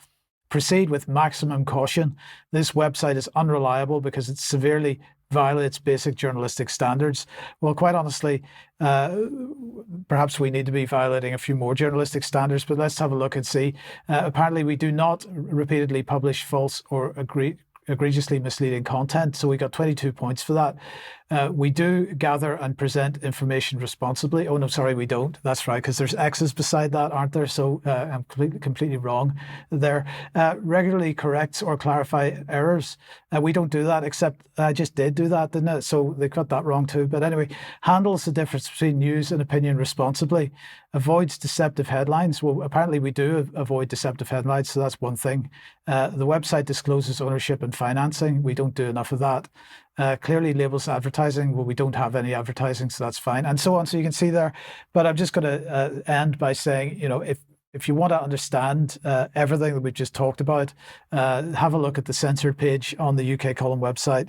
Proceed with maximum caution. This website is unreliable because it severely violates basic journalistic standards. Well, quite honestly, perhaps we need to be violating a few more journalistic standards, but let's have a look and see. Apparently, we do not repeatedly publish false or egregiously misleading content. So we got 22 points for that. We do gather and present information responsibly. Oh, no, sorry, we don't. That's right, because there's X's beside that, aren't there? So I'm completely wrong there. Regularly corrects or clarify errors. We don't do that, except I just did do that, didn't it? So they got that wrong too. But anyway, handles the difference between news and opinion responsibly. Avoids deceptive headlines. Well, apparently we do avoid deceptive headlines, so that's one thing. The website discloses ownership and financing. We don't do enough of that. Clearly labels advertising. Well, we don't have any advertising, so that's fine, and so on. So you can see there. But I'm just going to end by saying, you know, if you want to understand everything that we've just talked about, have a look at the censored page on the UK column website.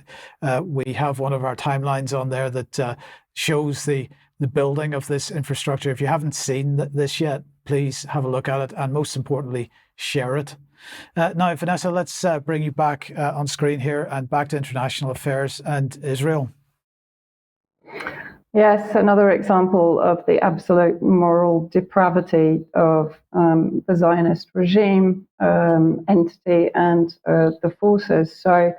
We have one of our timelines on there that shows the building of this infrastructure. If you haven't seen this yet, please have a look at it, and most importantly, share it. Now, Vanessa, let's bring you back on screen here and back to international affairs and Israel. Yes, another example of the absolute moral depravity of the Zionist regime, entity, and the forces. So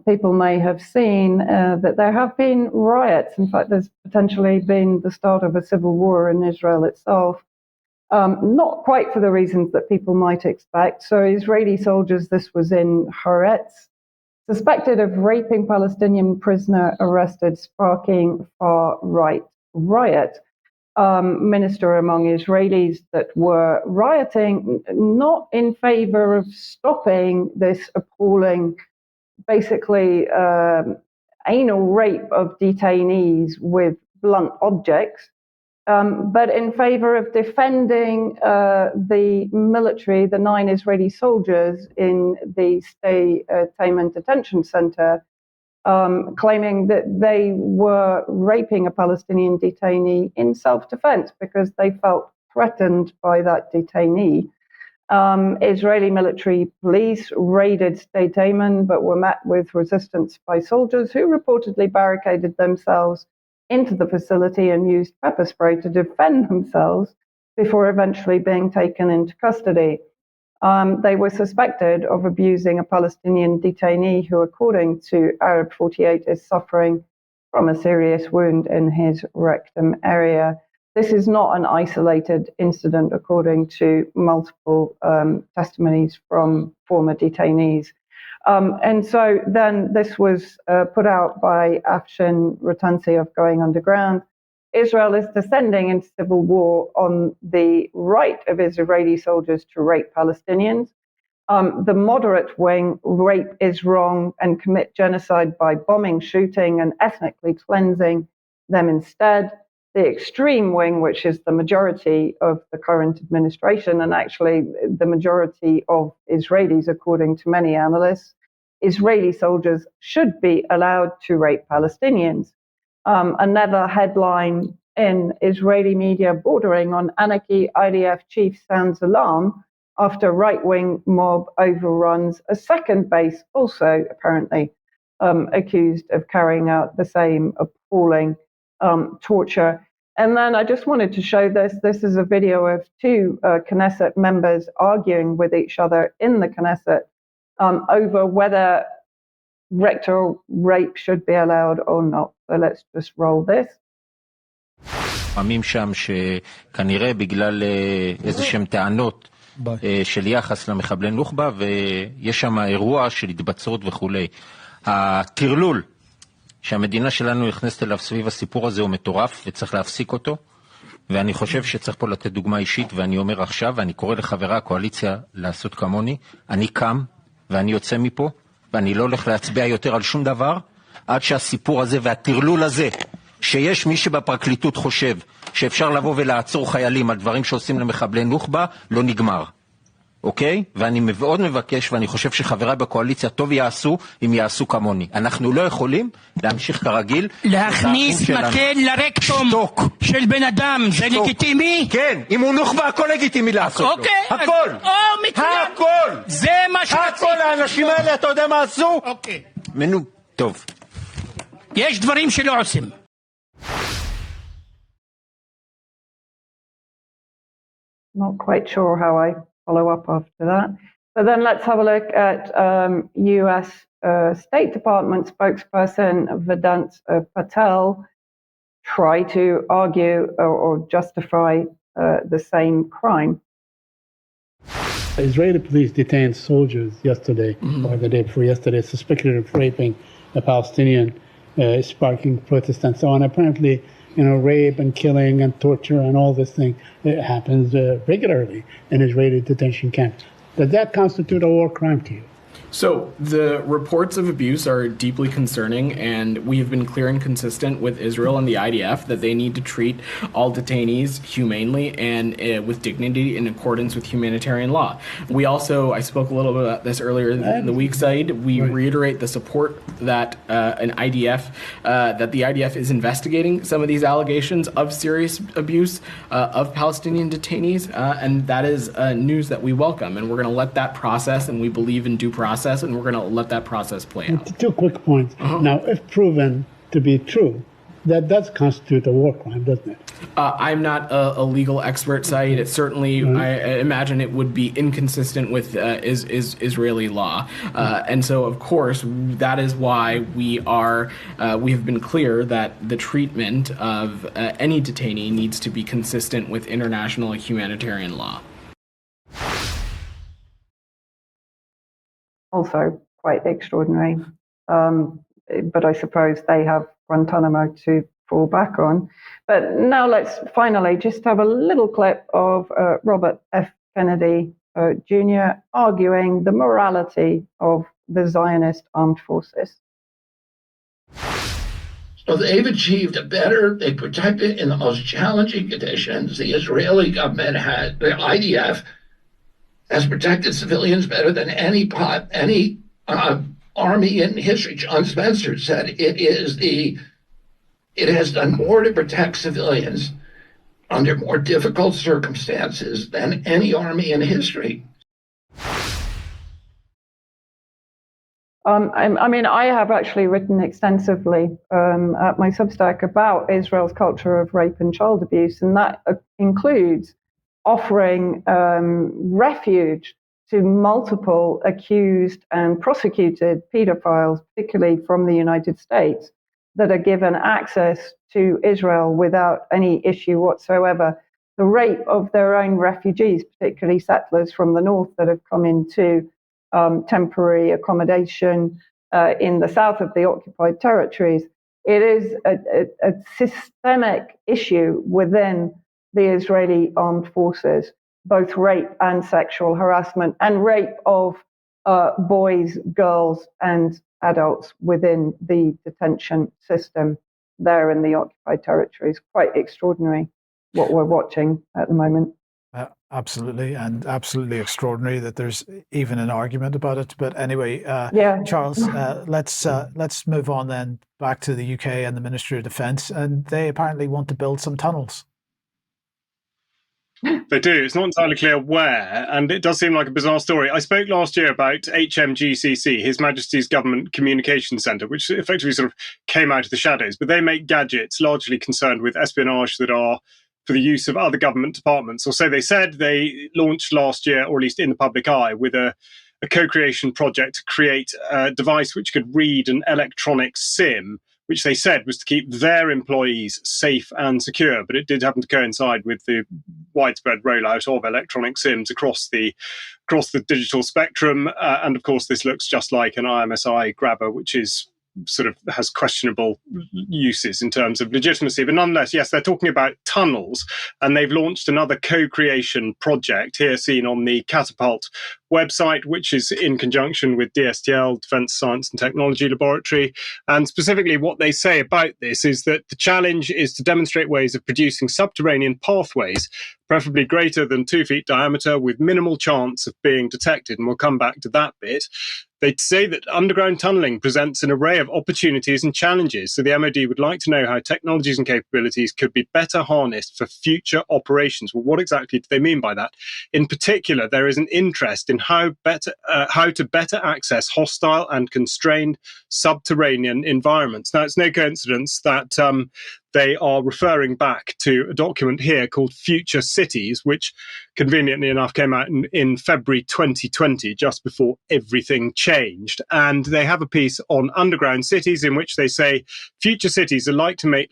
people may have seen that there have been riots. In fact, there's potentially been the start of a civil war in Israel itself. Not quite for the reasons that people might expect. So Israeli soldiers, this was in Haaretz, suspected of raping Palestinian prisoner arrested, sparking far-right riot. Minister among Israelis that were rioting, not in favor of stopping this appalling, basically anal rape of detainees with blunt objects, but in favor of defending the military, the 9 Israeli soldiers in the Stay Taman detention center, claiming that they were raping a Palestinian detainee in self-defense because they felt threatened by that detainee. Israeli military police raided Stay Taman, but were met with resistance by soldiers who reportedly barricaded themselves into the facility and used pepper spray to defend themselves before eventually being taken into custody. They were suspected of abusing a Palestinian detainee who, according to Arab 48, is suffering from a serious wound in his rectum area. This is not an isolated incident, according to multiple testimonies from former detainees. And so then this was put out by Afshin Ratansi of Going Underground. Israel is descending into civil war on the right of Israeli soldiers to rape Palestinians. The moderate wing rape is wrong and commit genocide by bombing, shooting, and ethnically cleansing them instead. The extreme wing, which is the majority of the current administration, and actually the majority of Israelis, according to many analysts, Israeli soldiers should be allowed to rape Palestinians. Another headline in Israeli media bordering on anarchy, IDF chief sounds alarm after right-wing mob overruns a second base, also apparently accused of carrying out the same appalling torture. And then I just wanted to show this. This is a video of 2 Knesset members arguing with each other in the Knesset over whether rectal rape should be allowed or not. So let's just roll this. שם שכנראה בגלל איזה שהם טענות של יחס למחבלי נוח'בה, ויש שם אירוע של התבצרות וכולי. הטרלול שהמדינה שלנו נכנסת אליו סביב הסיפור הזה הוא מטורף, וצריך להפסיק אותו, ואני חושב שצריך פה לתת דוגמה אישית, ואני אומר עכשיו, ואני קורא לחברי הקואליציה לעשות כמוני, אני קם ואני יוצא מפה, ואני לא הולך להצביע יותר על שום דבר, עד שהסיפור הזה והטרלול הזה, שיש מי שבפרקליטות חושב שאפשר לבוא ולעצור חיילים על דברים שעושים למחבלי נוח'בה, לא נגמר. אוקיי? ואני מאוד מבקש, ואני חושב שחבריי בקואליציה טוב יעשו, אם יעשו כמוני. אנחנו לא יכולים להמשיך כרגיל. להכניס מקל לרקטום של בן אדם, זה לגיטימי? כן, אם הוא נוח'בה, הכל לגיטימי לעשות לו. הכל! הכל! זה מה שרציתי. הכל, האנשים האלה, אתה יודע מה עשו? אוקיי. טוב. יש דברים שלא עושים. Not quite sure how I follow up after that. But then let's have a look at US State Department spokesperson Vanessa Patel try to argue or justify the same crime. Israeli police detained soldiers yesterday, or the day before yesterday, suspected of raping a Palestinian, sparking protests and so on. Apparently, rape and killing and torture and all this thing happens regularly in Israeli detention camps. Does that constitute a war crime to you? So the reports of abuse are deeply concerning, and we have been clear and consistent with Israel and the IDF that they need to treat all detainees humanely and with dignity in accordance with humanitarian law. We also, I spoke a little bit about this earlier in the week, Said, we reiterate the support that that the IDF is investigating some of these allegations of serious abuse of Palestinian detainees, and that is news that we welcome, and we're going to let that process, and we believe in due process, and we're going to let that process play out. Two quick points. Now, if proven to be true, that does constitute a war crime, doesn't it? I'm not a legal expert, Saeed. It certainly, I imagine it would be inconsistent with Israeli law. And so, of course, that is why we have been clear that the treatment of any detainee needs to be consistent with international humanitarian law. Also quite extraordinary. But I suppose they have Guantanamo to fall back on. But now let's finally just have a little clip of Robert F. Kennedy Jr. arguing the morality of the Zionist armed forces. So they've achieved they protected in the most challenging conditions. The Israeli government the IDF has protected civilians better than any army in history. John Spencer said it has done more to protect civilians under more difficult circumstances than any army in history. I have actually written extensively at my Substack about Israel's culture of rape and child abuse, and that includes offering refuge to multiple accused and prosecuted pedophiles, particularly from the United States, that are given access to Israel without any issue whatsoever. The rape of their own refugees, particularly settlers from the north that have come into temporary accommodation in the south of the occupied territories. It is a systemic issue within the Israeli armed forces, both rape and sexual harassment, and rape of boys, girls, and adults within the detention system there in the occupied territories. Quite extraordinary what we're watching at the moment. Absolutely, and absolutely extraordinary that there's even an argument about it. But anyway, Charles, let's move on then back to the UK and the Ministry of Defence, and they apparently want to build some tunnels. They do. It's not entirely clear where, and it does seem like a bizarre story. I spoke last year about HMGCC, His Majesty's Government Communication Centre, which effectively sort of came out of the shadows, but they make gadgets largely concerned with espionage that are for the use of other government departments, or so they said. They launched last year, or at least in the public eye, with a co-creation project to create a device which could read an electronic SIM which they said was to keep their employees safe and secure. But it did happen to coincide with the widespread rollout of electronic SIMs across the digital spectrum. And of course, this looks just like an IMSI grabber, which is sort of has questionable uses in terms of legitimacy. But nonetheless, yes, they're talking about tunnels, and they've launched another co-creation project here seen on the Catapult website, which is in conjunction with DSTL, Defence Science and Technology Laboratory. And specifically what they say about this is that the challenge is to demonstrate ways of producing subterranean pathways, preferably greater than 2 feet diameter, with minimal chance of being detected. And we'll come back to that bit. They say that underground tunnelling presents an array of opportunities and challenges. So the MOD would like to know how technologies and capabilities could be better harnessed for future operations. Well, what exactly do they mean by that? In particular, there is an interest in how to better access hostile and constrained subterranean environments. Now, it's no coincidence that they are referring back to a document here called Future Cities, which conveniently enough came out in February 2020, just before everything changed. And they have a piece on underground cities in which they say future cities are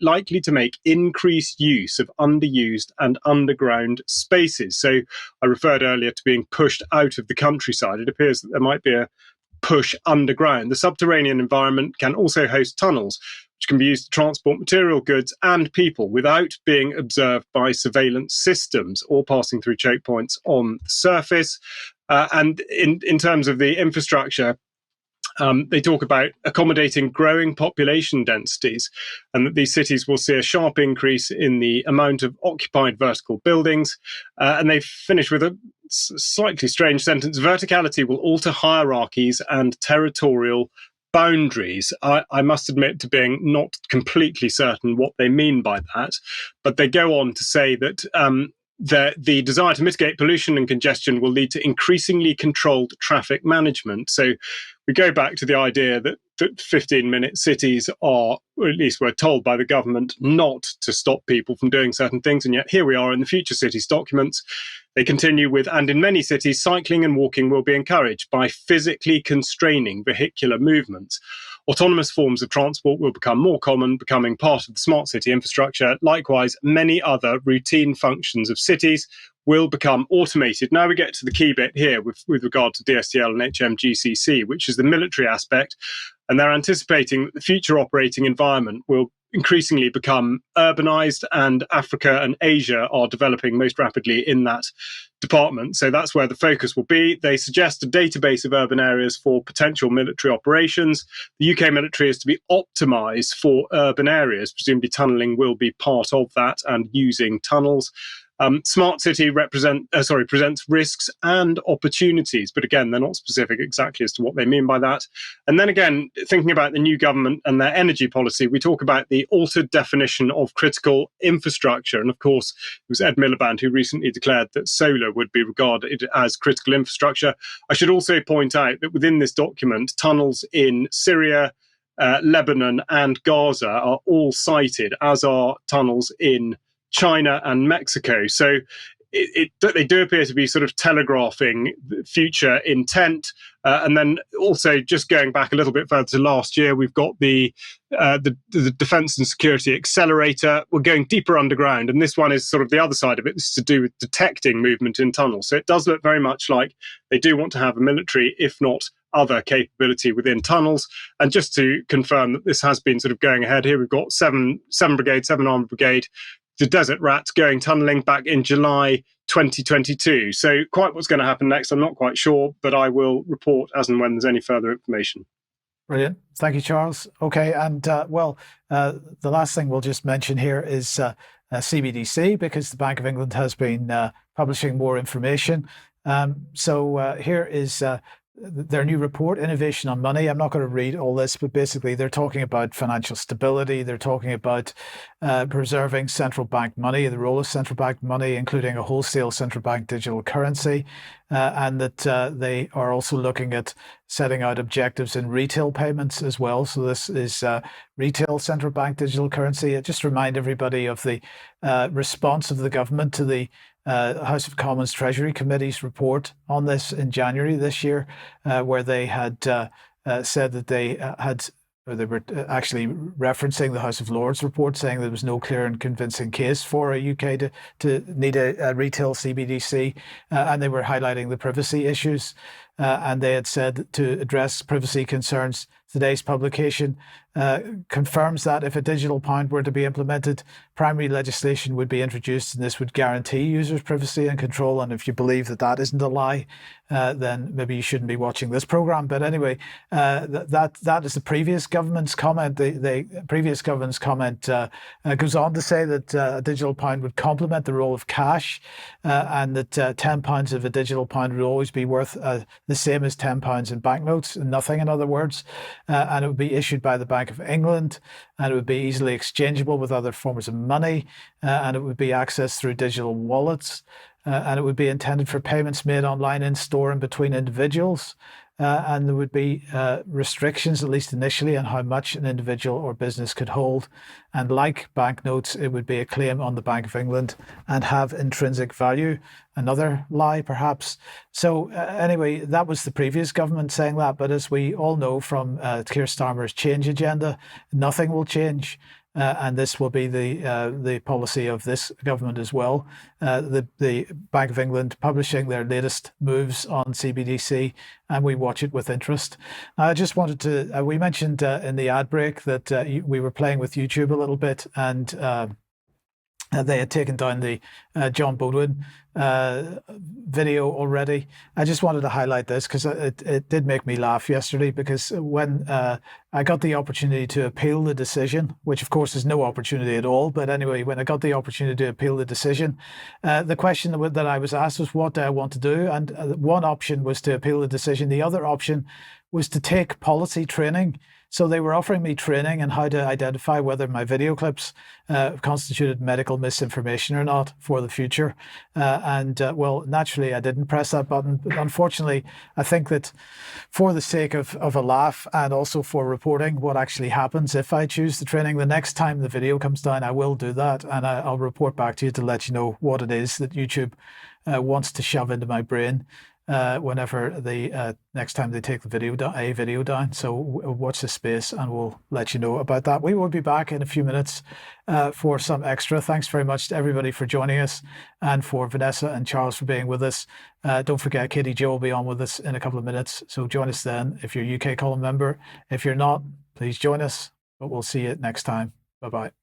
likely to make increased use of underused and underground spaces. So I referred earlier to being pushed out of the countryside. It appears that there might be a push underground. The subterranean environment can also host tunnels, which can be used to transport material goods and people without being observed by surveillance systems or passing through choke points on the surface. And in terms of the infrastructure, they talk about accommodating growing population densities, and that these cities will see a sharp increase in the amount of occupied vertical buildings. And they finish with a slightly strange sentence: verticality will alter hierarchies and territorial boundaries. I must admit to being not completely certain what they mean by that, but they go on to say that the desire to mitigate pollution and congestion will lead to increasingly controlled traffic management. So we go back to the idea that 15-minute cities are, or at least we're told by the government, not to stop people from doing certain things. And yet here we are in the Future Cities documents. They continue with, and in many cities, cycling and walking will be encouraged by physically constraining vehicular movements. Autonomous forms of transport will become more common, becoming part of the smart city infrastructure. Likewise, many other routine functions of cities will become automated. Now we get to the key bit here with regard to DSTL and HMGCC, which is the military aspect. And they're anticipating that the future operating environment will increasingly become urbanized, and Africa and Asia are developing most rapidly in that department. So that's where the focus will be. They suggest a database of urban areas for potential military operations. The UK military is to be optimized for urban areas. Presumably tunneling will be part of that, and using tunnels. Smart city presents risks and opportunities, but again, they're not specific exactly as to what they mean by that. And then again, thinking about the new government and their energy policy, we talk about the altered definition of critical infrastructure. And of course, it was Ed Miliband who recently declared that solar would be regarded as critical infrastructure. I should also point out that within this document, tunnels in Syria, Lebanon and Gaza are all cited, as are tunnels in China and Mexico. So they do appear to be sort of telegraphing future intent. And then also just going back a little bit further to last year, we've got the Defence and Security Accelerator. We're going deeper underground. And this one is sort of the other side of it. This is to do with detecting movement in tunnels. So it does look very much like they do want to have a military, if not other capability within tunnels. And just to confirm that this has been sort of going ahead here, we've got 7 Armoured Brigade, the Desert Rats going tunnelling back in July 2022. So quite what's going to happen next, I'm not quite sure, but I will report as and when there's any further information. Brilliant. Thank you, Charles. Okay, and the last thing we'll just mention here is CBDC, because the Bank of England has been publishing more information. So here is their new report, Innovation on Money. I'm not going to read all this, but basically they're talking about financial stability. They're talking about preserving central bank money, the role of central bank money, including a wholesale central bank digital currency, and that they are also looking at setting out objectives in retail payments as well. So this is retail central bank digital currency. I just remind everybody of the response of the government to the House of Commons Treasury Committee's report on this in January this year, where they had said that they had they were actually referencing the House of Lords report, saying there was no clear and convincing case for a UK to need a retail CBDC, and they were highlighting the privacy issues. And they had said to address privacy concerns, today's publication confirms that if a digital pound were to be implemented, primary legislation would be introduced, and this would guarantee users' privacy and control. And if you believe that that isn't a lie, then maybe you shouldn't be watching this program. But anyway, that is the previous government's comment. The previous government's comment goes on to say that a digital pound would complement the role of cash, and that £10 of a digital pound would always be worth the same as £10 in banknotes, nothing in other words, and it would be issued by the Bank of England, and it would be easily exchangeable with other forms of money, and it would be accessed through digital wallets, and it would be intended for payments made online, in store, and between individuals. And there would be restrictions, at least initially, on how much an individual or business could hold. And like banknotes, it would be a claim on the Bank of England and have intrinsic value. Another lie, perhaps. So anyway, that was the previous government saying that. But as we all know from Keir Starmer's change agenda, nothing will change. And this will be the policy of this government as well. The Bank of England publishing their latest moves on CBDC, and we watch it with interest. I just wanted to, we mentioned in the ad break that we were playing with YouTube a little bit, and they had taken down the John Bodwin video already. I just wanted to highlight this because it did make me laugh yesterday, because when I got the opportunity to appeal the decision, which of course is no opportunity at all, but anyway, when I got the opportunity to appeal the decision, the question that I was asked was, what do I want to do? And one option was to appeal the decision. The other option was to take policy training. So they were offering me training on how to identify whether my video clips constituted medical misinformation or not for the future. Well, naturally, I didn't press that button. But unfortunately, I think that for the sake of a laugh, and also for reporting what actually happens if I choose the training, the next time the video comes down, I will do that. And I'll report back to you to let you know what it is that YouTube wants to shove into my brain whenever the next time they take the video down. So watch this space and we'll let you know about that. We will be back in a few minutes for some extra. Thanks very much to everybody for joining us, and for Vanessa and Charles for being with us. Don't forget, Katie Jo will be on with us in a couple of minutes. So join us then if you're a UK column member. If you're not, please join us, but we'll see you next time. Bye-bye.